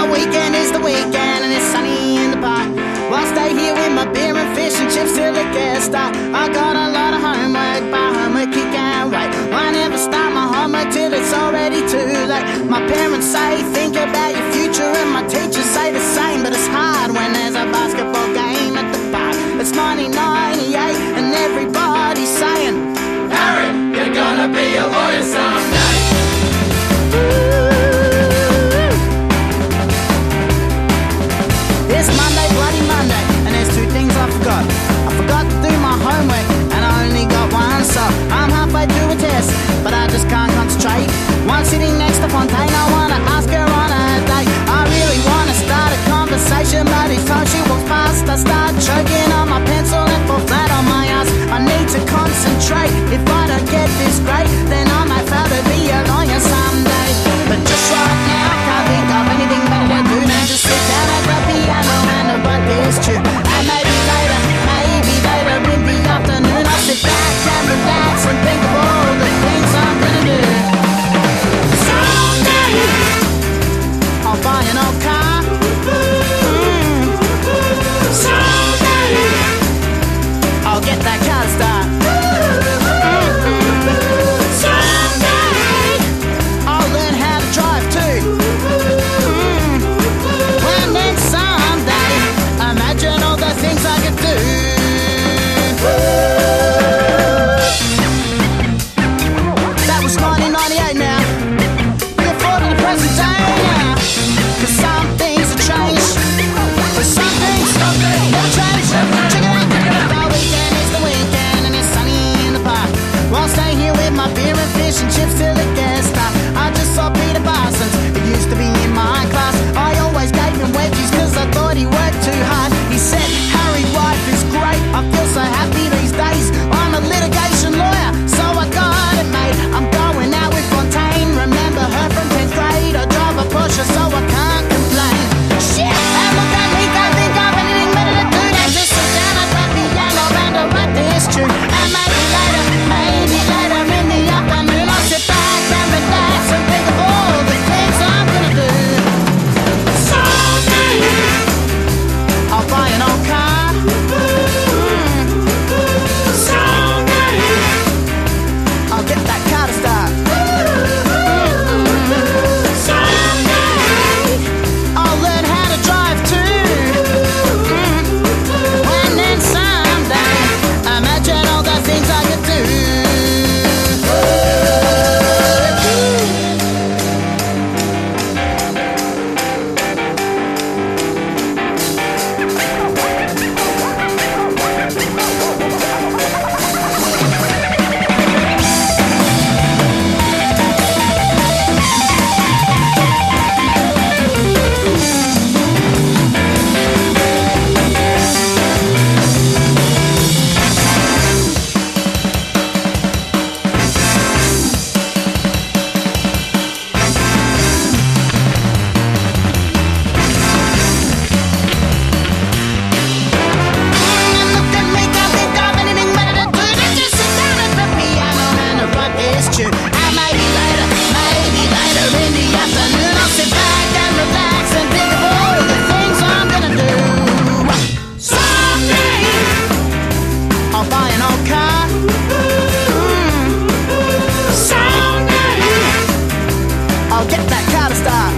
Weekend is the weekend and it's sunny in the park. Well, I'll stay here with my beer and fish and chips till it gets dark. I got a lot of homework, but homework you can't wait. I never start my homework till it's already too late. My parents say think about your future and my teachers say the same, but it's hard when there's a basketball game at the park. It's 1998 and everybody's saying, Harry, you're gonna be a lawyer someday. It's Monday, bloody Monday, and there's two things I forgot. I forgot to do my homework, and I only got one, so I'm halfway through a test, but I just can't concentrate. One sitting next to Fontaine, I wanna ask her on a date. I really wanna start a conversation, but each time she walks past, I start choking on my pencil and fall flat on my ass. I need to concentrate. If I don't get this great, then I might fail to be a lawyer someday. But just right now, I can't think of anything better to do than just sit down at the piano and write this tune. And maybe later in the afternoon, I'll sit back and relax and think of all the things I'm gonna do. Someday I'll buy an old car. Someday I'll get that car to start. Someday I'll learn how to drive too. And then someday, imagine all the things I could do. That was 1998 now. Look forward to the present day now. 'Cause some things have changed, but some things never change. Check it out. The weekend is the weekend and it's sunny in the park. Well, I'll stay here with my beer and fish and chips till it gets dark. I just saw Peter Parsons, he used to be in my class. I always gave him wedgies 'cause I thought he worked too hard. He said, Harry, life is great, I feel so happy these days. I'm a litigation lawyer, so I got it made. I'm going out with Fontaine, remember her from 10th grade. I drive a Porsche so I can't complain. Shit, and look at me, can't think of anything better to do than just sit down at the piano and write this tune. And maybe later in the afternoon, I'll sit back and relax and think of all the things I'm gonna do. Someday I'll buy an old car. Someday I'll get that car to start. Someday I'll learn how to drive too. And then someday, imagine all the things I could do. I'll get that car to start.